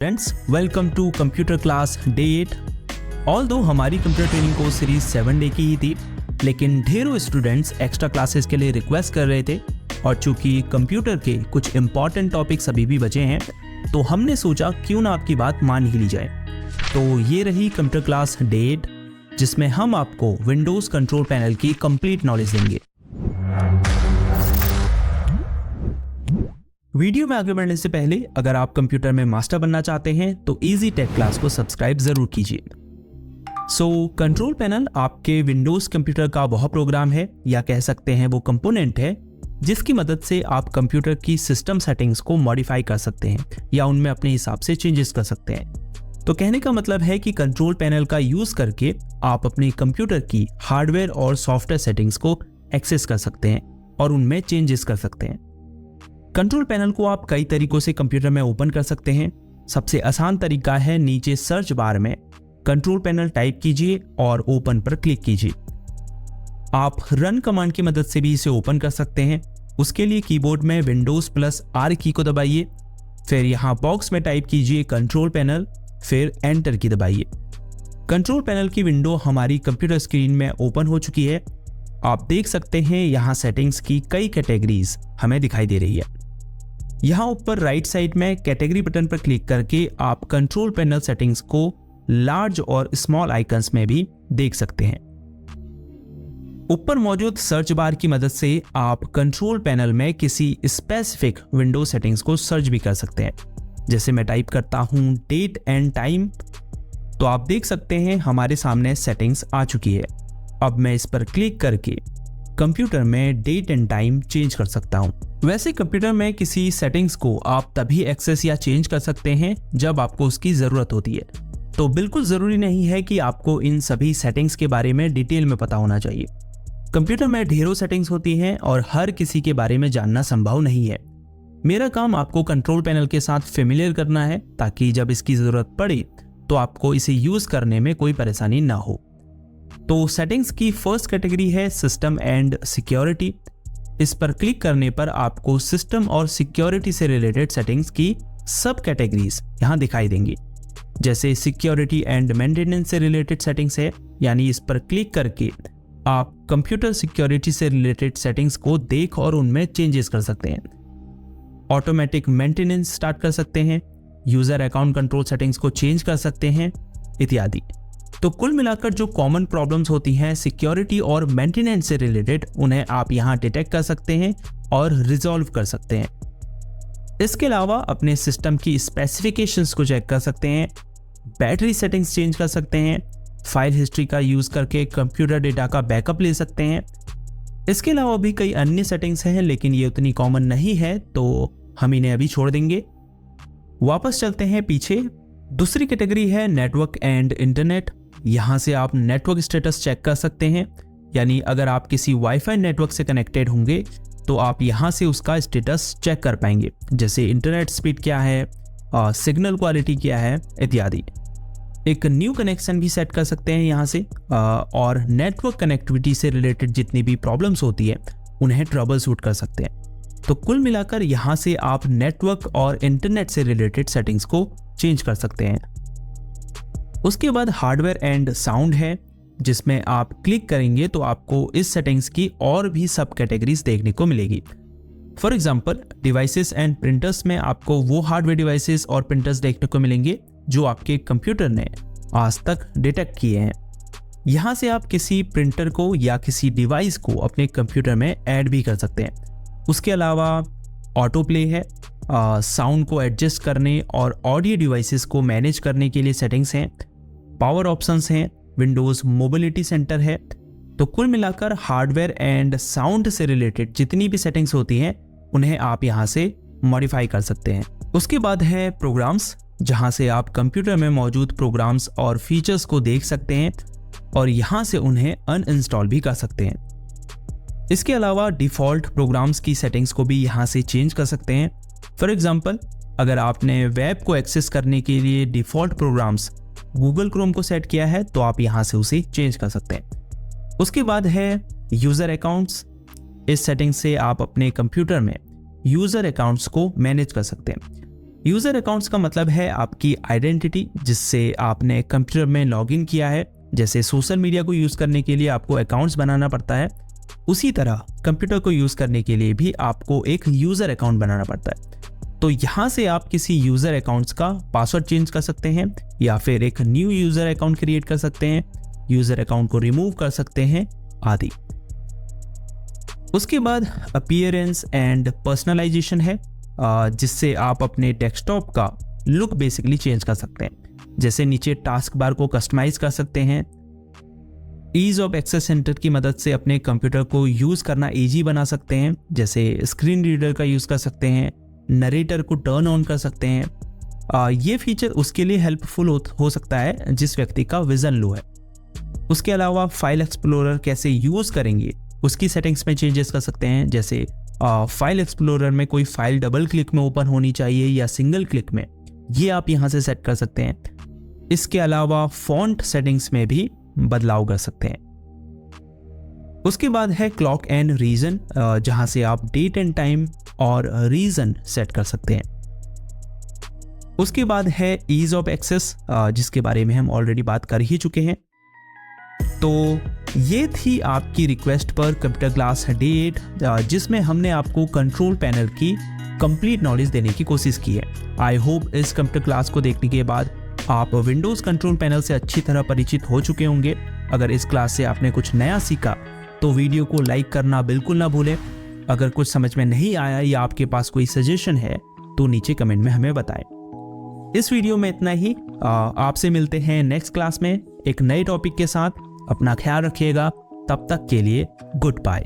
Friends, welcome to computer class day 8। Although हमारी computer training course series 7 day की ही थी, लेकिन ढेरों स्टूडेंट्स एक्स्ट्रा क्लासेस के लिए रिक्वेस्ट कर रहे थे और चूंकि कंप्यूटर के कुछ इंपॉर्टेंट टॉपिक्स अभी भी बचे हैं तो हमने सोचा क्यों ना आपकी बात मान ही ली जाए। तो ये रही कंप्यूटर क्लास डे 8, जिसमें हम आपको विंडोज कंट्रोल पैनल की कंप्लीट नॉलेज देंगे। वीडियो में आगे बढ़ने से पहले अगर आप कंप्यूटर में मास्टर बनना चाहते हैं तो इजी टेक क्लास को सब्सक्राइब जरूर कीजिए। कंट्रोल पैनल आपके विंडोज कंप्यूटर का वह प्रोग्राम है या कह सकते हैं वो कंपोनेंट है जिसकी मदद से आप कंप्यूटर की सिस्टम सेटिंग्स को मॉडिफाई कर सकते हैं या उनमें अपने हिसाब से चेंजेस कर सकते हैं। तो कहने का मतलब है कि कंट्रोल पैनल का यूज करके आप अपने कंप्यूटर की हार्डवेयर और सॉफ्टवेयर सेटिंग्स को एक्सेस कर सकते हैं और उनमें चेंजेस कर सकते हैं। कंट्रोल पैनल को आप कई तरीकों से कंप्यूटर में ओपन कर सकते हैं। सबसे आसान तरीका है नीचे सर्च बार में कंट्रोल पैनल टाइप कीजिए और ओपन पर क्लिक कीजिए। आप रन कमांड की मदद से भी इसे ओपन कर सकते हैं। उसके लिए कीबोर्ड में Windows+R की को दबाइए, फिर यहाँ बॉक्स में टाइप कीजिए कंट्रोल पैनल, फिर एंटर की दबाइए। कंट्रोल पैनल की विंडो हमारी कंप्यूटर स्क्रीन में ओपन हो चुकी है। आप देख सकते हैं यहाँ सेटिंग्स की कई कैटेगरीज हमें दिखाई दे रही है। यहाँ ऊपर राइट साइड में कैटेगरी बटन पर क्लिक करके आप कंट्रोल पैनल सेटिंग्स को लार्ज और स्मॉल आइकन्स में भी देख सकते हैं। ऊपर मौजूद सर्च बार की मदद से आप कंट्रोल पैनल में किसी स्पेसिफिक विंडो सेटिंग्स को सर्च भी कर सकते हैं। जैसे मैं टाइप करता हूँ डेट एंड टाइम, तो आप देख सकते हैं हमारे सामने सेटिंग्स आ चुकी है। अब मैं इस पर क्लिक करके कंप्यूटर में डेट एंड टाइम चेंज कर सकता हूं। वैसे कंप्यूटर में किसी सेटिंग्स को आप तभी एक्सेस या चेंज कर सकते हैं जब आपको उसकी जरूरत होती है। तो बिल्कुल जरूरी नहीं है कि आपको इन सभी सेटिंग्स के बारे में डिटेल में पता होना चाहिए। कंप्यूटर में ढेरों सेटिंग्स होती हैं और हर किसी के बारे में जानना संभव नहीं है। मेरा काम आपको कंट्रोल पैनल के साथ फेमिलियर करना है ताकि जब इसकी जरूरत पड़े तो आपको इसे यूज करने में कोई परेशानी ना हो। तो सेटिंग्स की फर्स्ट कैटेगरी है सिस्टम एंड सिक्योरिटी। इस पर क्लिक करने पर आपको सिस्टम और सिक्योरिटी से रिलेटेड सेटिंग्स की सब कैटेगरीज यहाँ दिखाई देंगी। जैसे सिक्योरिटी एंड मेंटेनेंस से रिलेटेड सेटिंग्स है, यानी इस पर क्लिक करके आप कंप्यूटर सिक्योरिटी से रिलेटेड सेटिंग्स को देख और उनमें चेंजेस कर सकते हैं। ऑटोमेटिक मेंटेनेंस स्टार्ट कर सकते हैं, यूजर अकाउंट कंट्रोल सेटिंग्स को चेंज कर सकते हैं इत्यादि। तो कुल मिलाकर जो कॉमन प्रॉब्लम्स होती हैं सिक्योरिटी और मेंटेनेंस से रिलेटेड, उन्हें आप यहाँ डिटेक्ट कर सकते हैं और रिजॉल्व कर सकते हैं। इसके अलावा अपने सिस्टम की स्पेसिफिकेशंस को चेक कर सकते हैं, बैटरी सेटिंग्स चेंज कर सकते हैं, फाइल हिस्ट्री का यूज करके कंप्यूटर डेटा का बैकअप ले सकते हैं। इसके अलावा भी कई अन्य सेटिंग्स हैं, लेकिन ये उतनी कॉमन नहीं है तो हम इन्हें अभी छोड़ देंगे। वापस चलते हैं पीछे। दूसरी कैटेगरी है नेटवर्क एंड इंटरनेट। यहाँ से आप नेटवर्क स्टेटस चेक कर सकते हैं, यानी अगर आप किसी वाईफाई नेटवर्क से कनेक्टेड होंगे तो आप यहाँ से उसका स्टेटस चेक कर पाएंगे, जैसे इंटरनेट स्पीड क्या है, सिग्नल क्वालिटी क्या है इत्यादि। एक न्यू कनेक्शन भी सेट कर सकते हैं यहाँ से, और नेटवर्क कनेक्टिविटी से रिलेटेड जितनी भी प्रॉब्लम्स होती है उन्हें ट्रबल शूट कर सकते हैं। तो कुल मिलाकर यहाँ से आप नेटवर्क और इंटरनेट से रिलेटेड सेटिंग्स को चेंज कर सकते हैं। उसके बाद हार्डवेयर एंड साउंड है, जिसमें आप क्लिक करेंगे तो आपको इस सेटिंग्स की और भी सब कैटेगरीज देखने को मिलेगी। For example devices and printers में आपको वो हार्डवेयर डिवाइसेस और प्रिंटर्स देखने को मिलेंगे जो आपके कंप्यूटर ने आज तक डिटेक्ट किए हैं। यहाँ से आप किसी प्रिंटर को या किसी डिवाइस को अपने कंप्यूटर में ऐड भी कर सकते हैं। उसके अलावा ऑटो प्ले है, साउंड को एडजस्ट करने और ऑडियो डिवाइसेस को मैनेज करने के लिए सेटिंग्स हैं, पावर ऑप्शंस हैं, विंडोज मोबिलिटी सेंटर है। तो कुल मिलाकर हार्डवेयर एंड साउंड से रिलेटेड जितनी भी सेटिंग्स होती हैं उन्हें आप यहाँ से मॉडिफाई कर सकते हैं। उसके बाद है प्रोग्राम्स, जहाँ से आप कंप्यूटर में मौजूद प्रोग्राम्स और फीचर्स को देख सकते हैं और यहाँ से उन्हें अनइंस्टॉल भी कर सकते हैं। इसके अलावा डिफ़ॉल्ट प्रोग्राम्स की सेटिंग्स को भी यहाँ से चेंज कर सकते हैं। फॉर एग्जांपल अगर आपने वेब को एक्सेस करने के लिए डिफ़ॉल्ट प्रोग्राम्स गूगल क्रोम को सेट किया है तो आप यहाँ से उसे चेंज कर सकते हैं। उसके बाद है यूज़र अकाउंट्स। इस सेटिंग से आप अपने कंप्यूटर में यूज़र अकाउंट्स को मैनेज कर सकते हैं। यूज़र अकाउंट्स का मतलब है आपकी आइडेंटिटी, जिससे आपने कंप्यूटर में लॉगिन किया है। जैसे सोशल मीडिया को यूज़ करने के लिए आपको अकाउंट्स बनाना पड़ता है, उसी तरह कंप्यूटर को यूज़ करने के लिए भी आपको एक यूज़र अकाउंट बनाना पड़ता है। तो यहाँ से आप किसी यूज़र अकाउंट्स का पासवर्ड चेंज कर सकते हैं या फिर एक न्यू यूज़र अकाउंट क्रिएट कर सकते हैं, यूज़र अकाउंट को रिमूव कर सकते हैं आदि। उसके बाद अपीयरेंस एंड पर्सनलाइजेशन है, जिससे आप अपने डेस्कटॉप का लुक बेसिकली चेंज कर सकते हैं। जैसे नीचे टास्क बार को कस्टमाइज कर सकते हैं। ईज ऑफ एक्सेस सेंटर की मदद से अपने कंप्यूटर को यूज़ करना ईजी बना सकते हैं। जैसे स्क्रीन रीडर का यूज़ कर सकते हैं, नरेटर को टर्न ऑन कर सकते हैं। ये फीचर उसके लिए हेल्पफुल हो सकता है जिस व्यक्ति का विजन लो है। उसके अलावा फाइल एक्सप्लोरर कैसे यूज़ करेंगे उसकी सेटिंग्स में चेंजेस कर सकते हैं। जैसे फाइल एक्सप्लोरर में कोई फाइल डबल क्लिक में ओपन होनी चाहिए या सिंगल क्लिक में, ये आप यहाँ से सेट कर सकते हैं। इसके अलावा फॉन्ट सेटिंग्स में भी बदलाव कर सकते हैं। उसके बाद है क्लॉक एंड रीजन, जहाँ से आप डेट एंड टाइम और रीजन सेट कर सकते हैं। उसके बाद है ईज ऑफ एक्सेस, जिसके बारे में हम ऑलरेडी बात कर ही चुके हैं। तो ये थी आपकी रिक्वेस्ट पर कंप्यूटर क्लास डे 8, जिसमें हमने आपको कंट्रोल पैनल की कंप्लीट नॉलेज देने की कोशिश की है। आई होप इस कंप्यूटर क्लास को देखने के बाद आप विंडोज़ कंट्रोल पैनल से अच्छी तरह परिचित हो चुके होंगे। अगर इस क्लास से आपने कुछ नया सीखा तो वीडियो को लाइक करना बिल्कुल ना भूलें। अगर कुछ समझ में नहीं आया या आपके पास कोई सजेशन है तो नीचे कमेंट में हमें बताएं। इस वीडियो में इतना ही। आपसे मिलते हैं नेक्स्ट क्लास में एक नए टॉपिक के साथ। अपना ख्याल रखिएगा। तब तक के लिए गुड बाय।